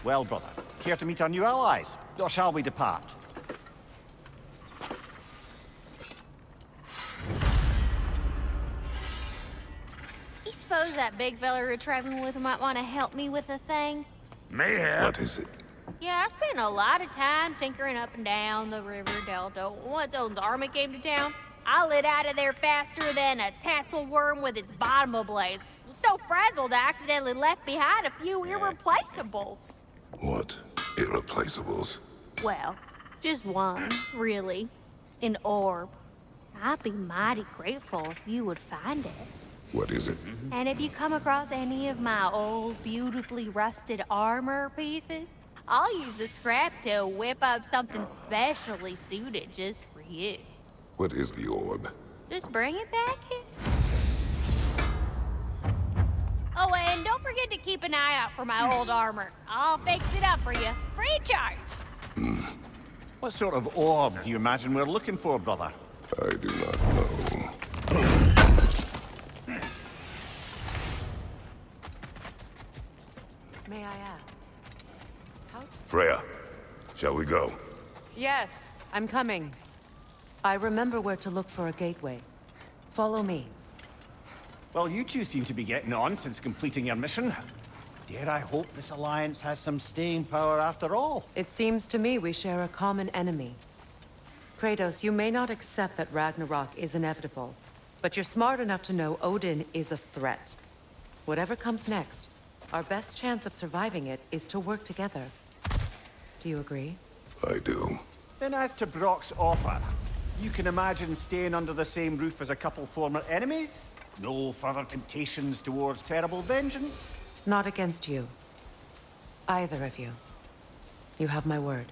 Well, brother, care to meet our new allies? Or shall we depart? You suppose that big fella we're traveling with might want to help me with a thing? Mayhap. What is it? Yeah, I spent a lot of time tinkering up and down the river delta. Once Odin's army came to town, I lit out of there faster than a tassel worm with its bottom ablaze. So frazzled, I accidentally left behind a few irreplaceables. What? Irreplaceables? Well, just one, really. An orb. I'd be mighty grateful if you would find it. What is it? And if you come across any of my old, beautifully rusted armor pieces, I'll use the scrap to whip up something specially suited just for you. What is the orb? Just bring it back here. Oh, and don't forget to keep an eye out for my old armor. I'll fix it up for you, free of charge. What sort of orb do you imagine we're looking for, brother? I do not know. May I ask? Freya, shall we go? Yes, I'm coming. I remember where to look for a gateway. Follow me. Well, you two seem to be getting on since completing your mission. Dare I hope this alliance has some staying power after all? It seems to me we share a common enemy. Kratos, you may not accept that Ragnarok is inevitable, but you're smart enough to know Odin is a threat. Whatever comes next, our best chance of surviving it is to work together. Do you agree? I do. Then as to Brock's offer, you can imagine staying under the same roof as a couple former enemies? No further temptations towards terrible vengeance? Not against you. Either of you. You have my word.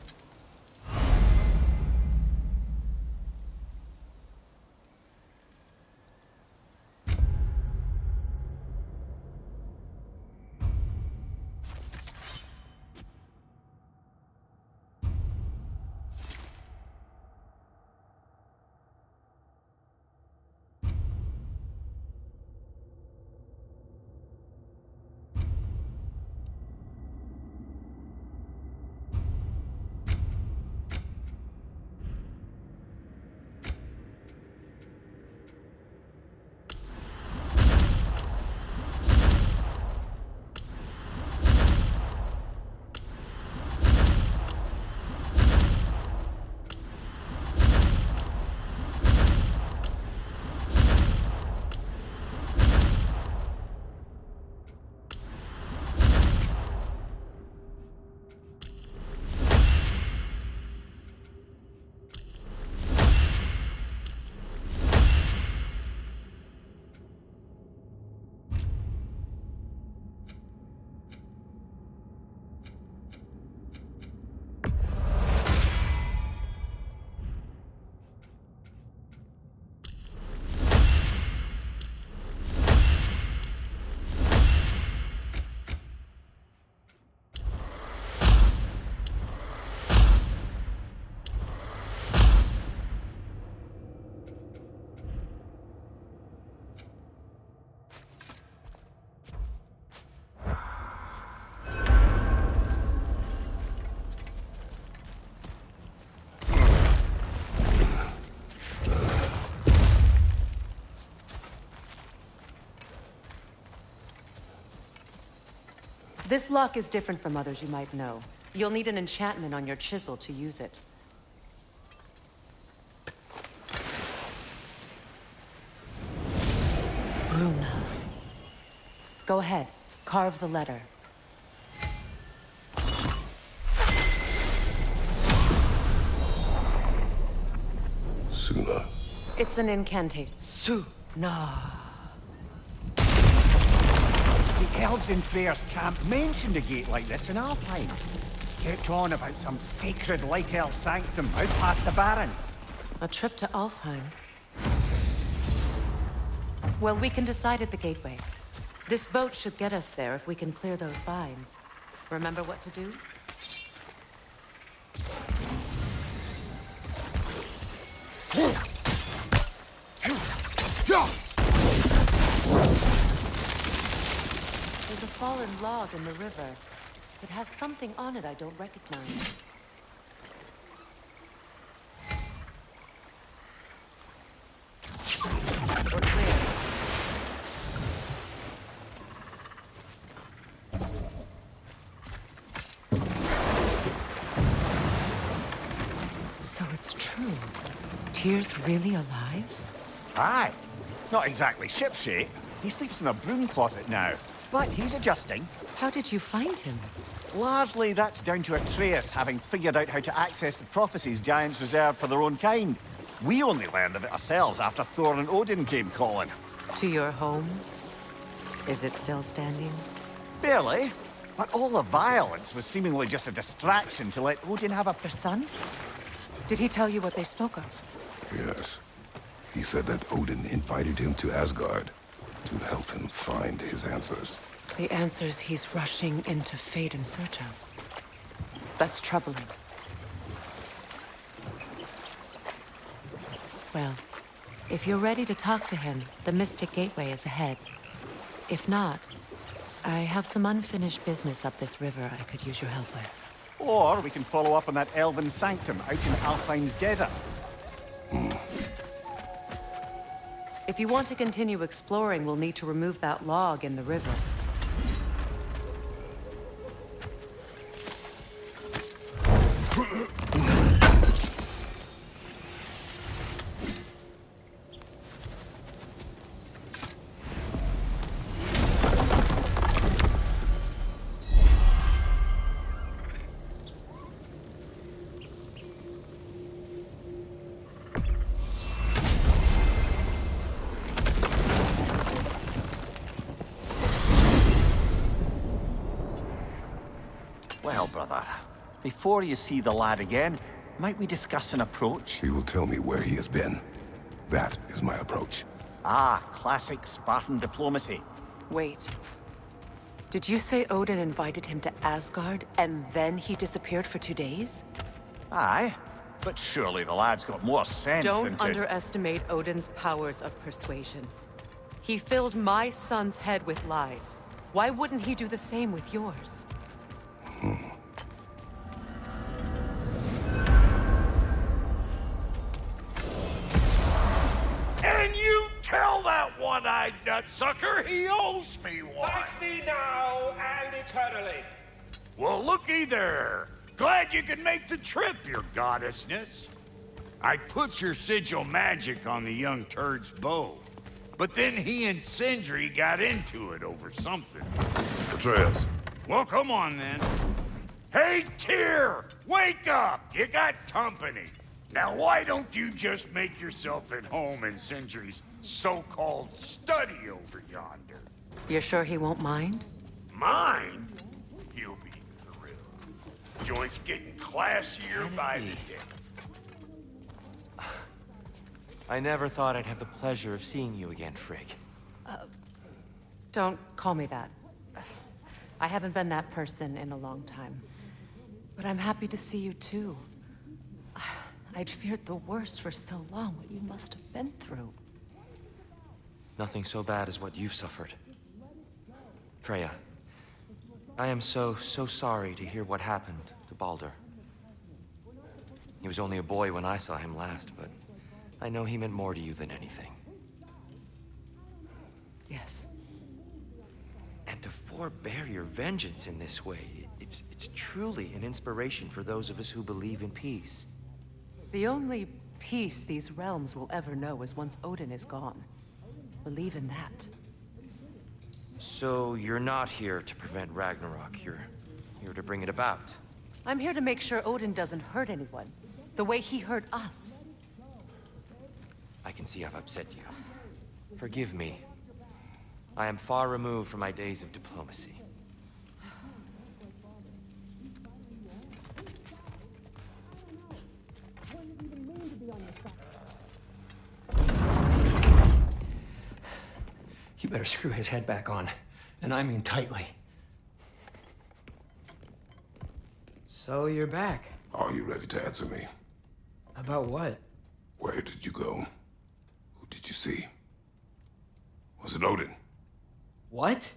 This lock is different from others you might know. You'll need an enchantment on your chisel to use it. Bruna. Go ahead. Carve the letter. Suna. It's an incantation. Suna. The elves in Freyr's camp mentioned a gate like this in Alfheim. Kept on about some sacred light elf sanctum out past the Barrens. A trip to Alfheim. Well, we can decide at the gateway. This boat should get us there if we can clear those vines. Remember what to do? There's a fallen log in the river. It has something on it I don't recognize. We're clear. So it's true. Tyr's really alive? Aye. Not exactly shipshape. He sleeps in a broom closet now. But he's adjusting. How did you find him? Largely, that's down to Atreus having figured out how to access the prophecies giants reserved for their own kind. We only learned of it ourselves after Thor and Odin came calling. To your home? Is it still standing? Barely. But all the violence was seemingly just a distraction to let Odin have a... Their son? Did he tell you what they spoke of? Yes. He said that Odin invited him to Asgard to help him find his answers. The answers he's rushing into fate in search of. That's troubling. Well, if you're ready to talk to him, the Mystic Gateway is ahead. If not, I have some unfinished business up this river I could use your help with. Or we can follow up on that elven sanctum out in Alfheim's desert. If you want to continue exploring, we'll need to remove that log in the river. Well, brother, before you see the lad again, might we discuss an approach? He will tell me where he has been. That is my approach. Ah, classic Spartan diplomacy. Wait. Did you say Odin invited him to Asgard, and then he disappeared for 2 days? Aye, but surely the lad's got more sense than Don't to... underestimate Odin's powers of persuasion. He filled my son's head with lies. Why wouldn't he do the same with yours? And you tell that one-eyed nutsucker he owes me one. Thank me now and eternally. Well, looky there. Glad you could make the trip, your goddessness. I put your sigil magic on the young turd's bow, but then he and Sindri got into it over something. Atreus. Well, come on then. Hey, Tyr! Wake up! You got company. Now, why don't you just make yourself at home in Sindri's so-called study over yonder? You're sure he won't mind? Mine? You'll be thrilled. Joint's getting classier by the day. I never thought I'd have the pleasure of seeing you again, Frigg. Don't call me that. I haven't been that person in a long time. But I'm happy to see you too. I'd feared the worst for so long, what you must have been through. Nothing so bad as what you've suffered. Freya, I am so sorry to hear what happened to Baldur. He was only a boy when I saw him last, but I know he meant more to you than anything. Yes. And to forbear your vengeance in this way, it's truly an inspiration for those of us who believe in peace. The only peace these realms will ever know is once Odin is gone. Believe in that. So you're not here to prevent Ragnarok, you're here to bring it about. I'm here to make sure Odin doesn't hurt anyone, the way he hurt us. I can see I've upset you. Forgive me. I am far removed from my days of diplomacy. You better screw his head back on, and I mean tightly. So you're back. Are you ready to answer me? About what? Where did you go? Who did you see? Was it Odin? What?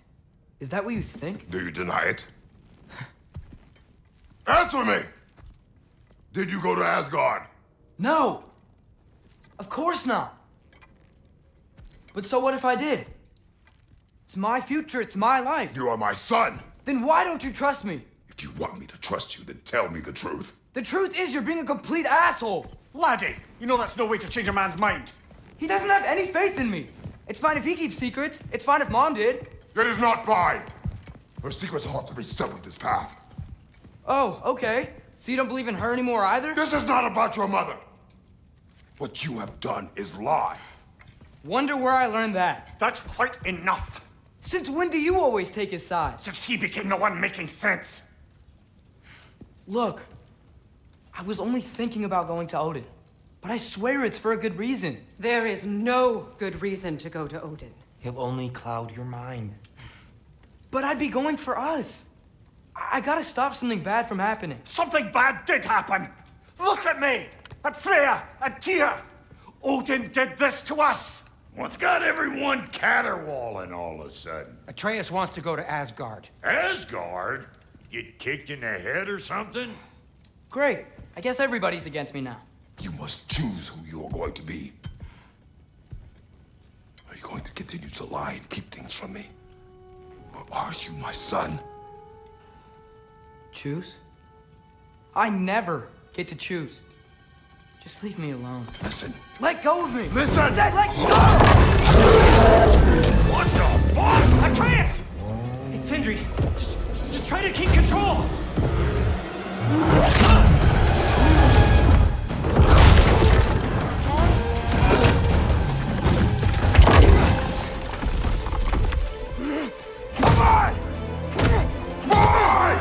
Is that what you think? Do you deny it? Answer me! Did you go to Asgard? No! Of course not! But so what if I did? It's my future, it's my life. You are my son! Then why don't you trust me? If you want me to trust you, then tell me the truth. The truth is you're being a complete asshole! Laddie, you know that's no way to change a man's mind. He doesn't have any faith in me. It's fine if he keeps secrets. It's fine if Mom did. It is not fine! Her secrets ought to be stuck with this path. Oh, okay. So you don't believe in her anymore either? This is not about your mother! What you have done is lie. Wonder where I learned that. That's quite enough. Since when do you always take his side? Since he became the one making sense. Look, I was only thinking about going to Odin. But I swear it's for a good reason. There is no good reason to go to Odin. He'll only cloud your mind. But I'd be going for us. I gotta stop something bad from happening. Something bad did happen. Look at me, at Freya, and Tyr. Odin did this to us. What's got everyone caterwauling all of a sudden? Atreus wants to go to Asgard. Asgard? Get kicked in the head or something? Great. I guess everybody's against me now. You must choose who you are going to be. Are you going to continue to lie and keep things from me? Or are you my son? Choose? I never get to choose. Just leave me alone. Listen. Let go of me! Listen! I said let go! What the fuck? Atreus! It's Sindri. Just try to keep control. Come on! Why?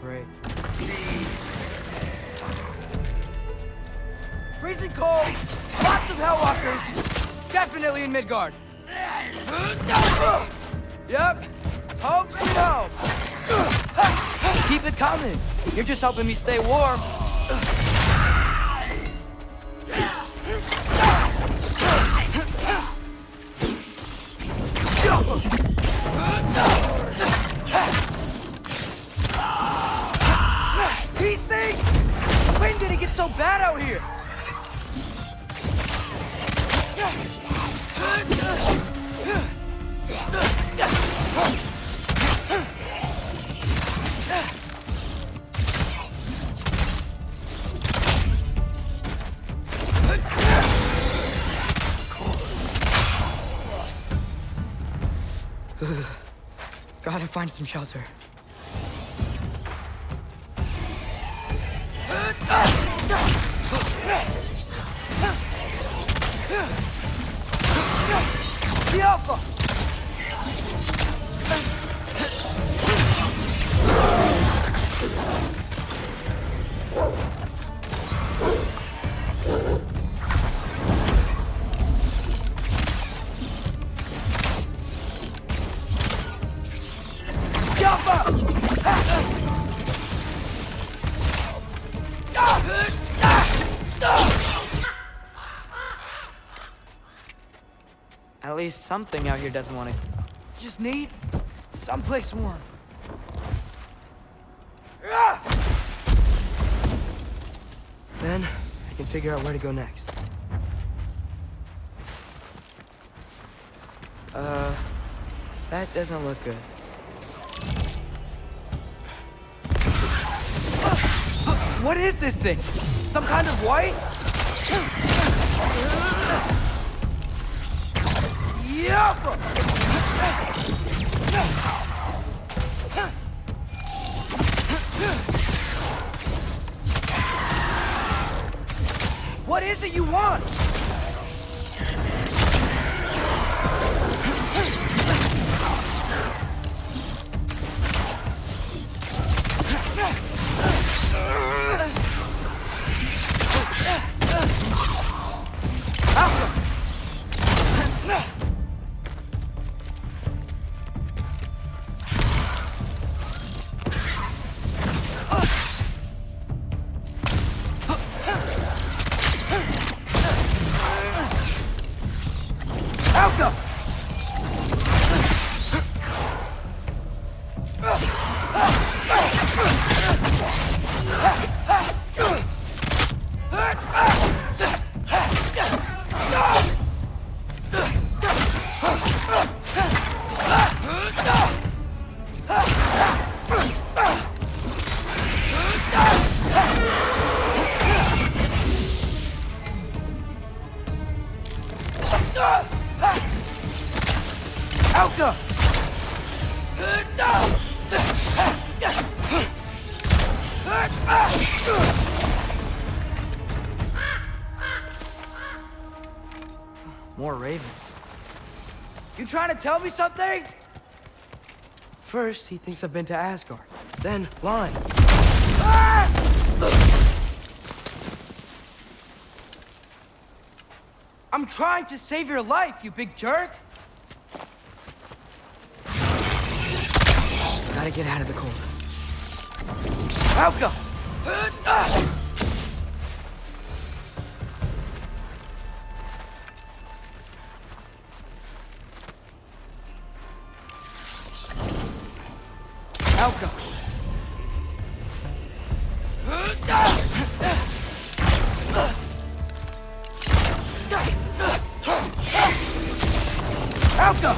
Great. Freezing cold, lots of Hellwalkers, definitely in Midgard. Yep, home sweet home. Keep it coming. You're just helping me stay warm. These things! When did it get so bad out here? Gotta find some shelter. The Alpha! At least something out here doesn't want to. Just need someplace warm. Then I can figure out where to go next. That doesn't look good. What is this thing? Some kind of white? Yup! What is it you want? More ravens. You trying to tell me something? First, he thinks I've been to Asgard. Then, lying. Ah! I'm trying to save your life, you big jerk! Gotta get out of the cold. Out go! Out go! Out go!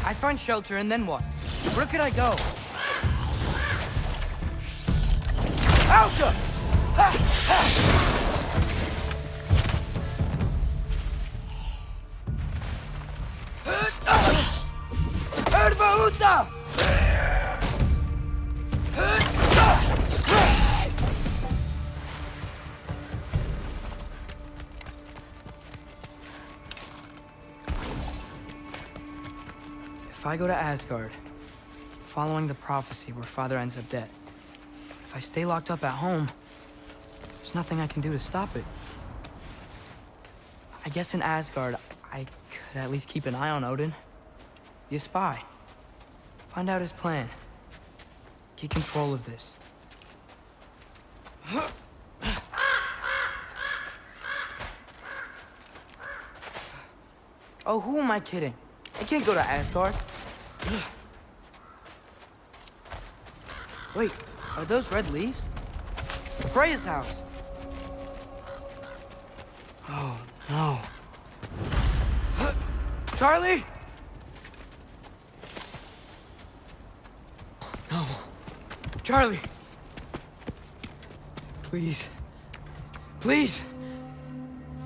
I find shelter, and then what? Where could I go? Alka! Erbahuta! If I go to Asgard, following the prophecy where Father ends up dead, if I stay locked up at home, there's nothing I can do to stop it. I guess in Asgard, I could at least keep an eye on Odin. Be a spy. Find out his plan. Get control of this. Oh, who am I kidding? I can't go to Asgard. Wait, are those red leaves? Freya's house. Oh, no. Charlie! No. Charlie! Please. Please!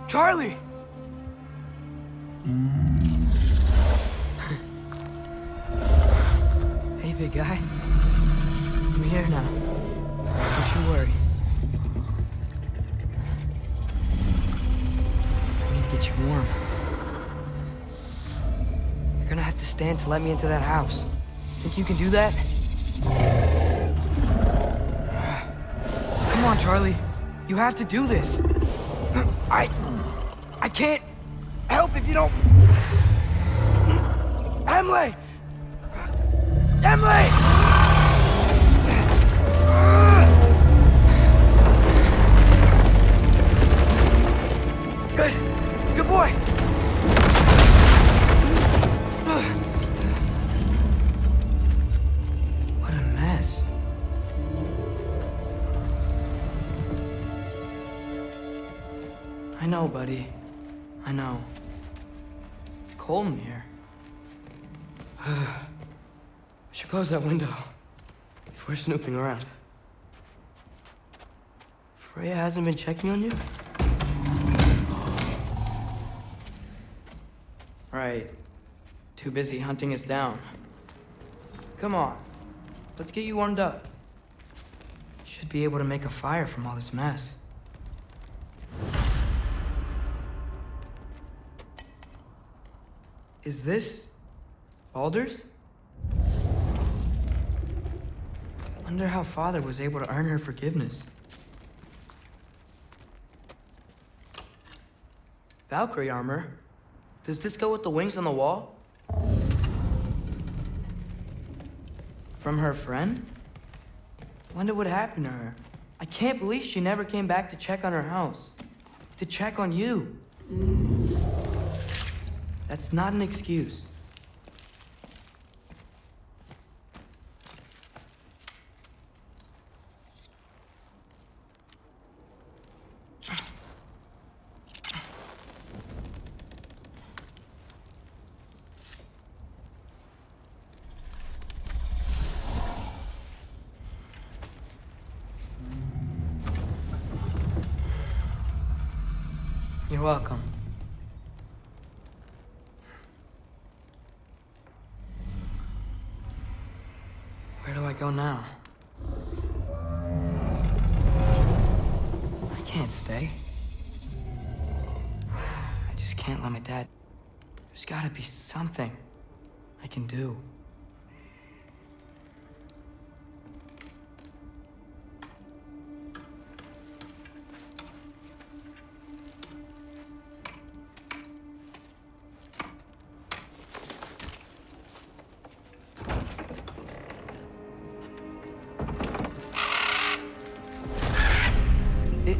Charlie! Hey, big guy. I'm here now. Don't you worry. I need to get you warm. You're gonna have to stand to let me into that house. Think you can do that? Come on, Charlie. You have to do this. I can't help if you don't... Emily! Emily! Good. Good boy. What a mess. I know, buddy. I know. It's cold in here. I should close that window before snooping around. Freya hasn't been checking on you? Right. Too busy hunting us down. Come on. Let's get you warmed up. Should be able to make a fire from all this mess. Is this Baldur's? Wonder how Father was able to earn her forgiveness. Valkyrie armor? Does this go with the wings on the wall? From her friend? Wonder what happened to her. I can't believe she never came back to check on her house. To check on you. That's not an excuse. You're welcome. Where do I go now? I can't stay. I just can't let my dad... There's gotta be something I can do.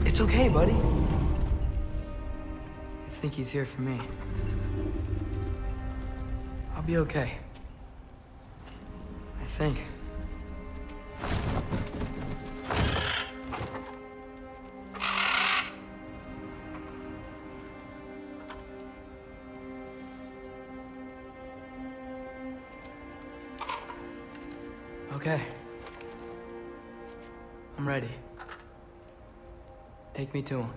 It's okay, buddy. I think he's here for me. I'll be okay. I think. Okay. I'm ready. Take me to him.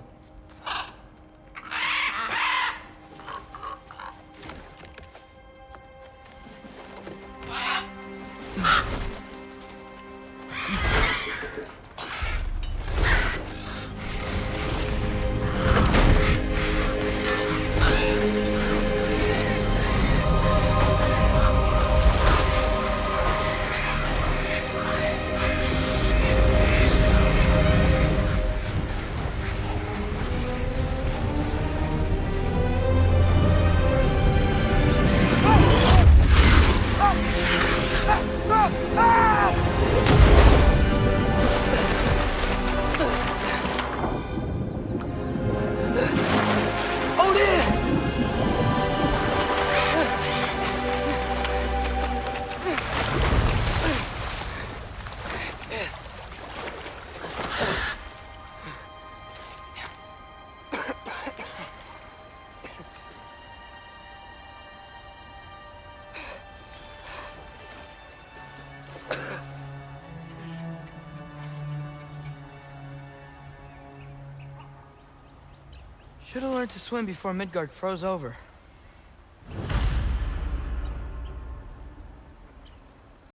Should have learned to swim before Midgard froze over.